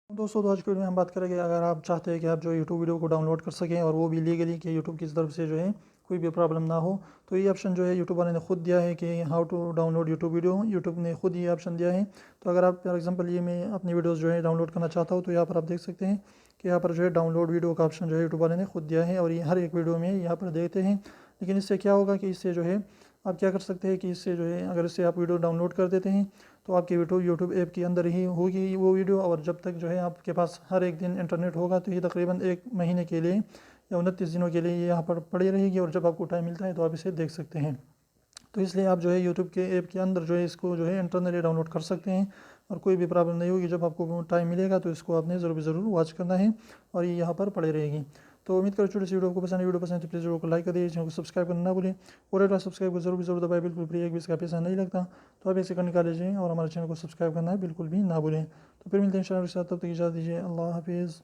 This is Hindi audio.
दोस्तों तो आज की वीडियो में हम बात करेंगे, अगर आप चाहते हैं कि आप जो यूट्यूब वीडियो को डाउनलोड कर सकें और वो भी लीगली, कि यूट्यूब की तरफ से जो है कोई भी प्रॉब्लम ना हो, तो ये ऑप्शन जो है यूट्यूब वाले ने खुद दिया है कि how to download YouTube video. YouTube ने खुद ये ऑप्शन दिया है। तो अगर आप फॉर एग्जांपल ये मैं अपनी वीडियोस जो है डाउनलोड करना चाहता हूँ, तो यहाँ पर आप देख सकते हैं कि यहाँ पर जो है डाउनलोड वीडियो का ऑप्शन जो है यूट्यूब वाले ने खुद दिया है और ये हर एक वीडियो में यहाँ पर देते हैं। लेकिन इससे क्या होगा कि इससे जो है आप क्या कर सकते हैं कि इससे जो है अगर इससे आप वीडियो डाउनलोड कर देते हैं तो आपकी वीडियो यूट्यूब ऐप के अंदर ही होगी वो वीडियो, और जब तक जो है आपके पास हर एक दिन इंटरनेट होगा तो ये तकरीबन 1 महीने के लिए या 29 दिनों के लिए ये यहाँ पर पड़ी रहेगी, और जब आपको टाइम मिलता है तो आप इसे देख सकते हैं। तो इसलिए आप जो है यूट्यूब के ऐप के अंदर जो है इसको जो है इंटरनली डाउनलोड कर सकते हैं और कोई भी प्रॉब्लम नहीं होगी। जब आपको टाइम मिलेगा तो इसको आपने ज़रूर वॉच करना है और ये यहाँ पर पड़े रहेगी। तो उम्मीद करो छोटी सी वीडियो को पसंद है। वीडियो पसंद है तो प्लीज़ वीडियो को लाइक कर दीजिए, चैनल को सब्सक्राइब करना ना भूलें और एक बार सब्सक्राइब को ज़रूर दबाए, बिल्कुल फ्री, एक भी इसका पैसा नहीं लगता। तो आप ऐसे निकाल लीजिए और हमारे चैनल को सब्सक्राइब करना है बिल्कुल भी ना भूलें। तो फिर मिलते हैं इंशाअल्लाह, तब तक इजाज़त दीजिए। अल्लाह हाफिज़।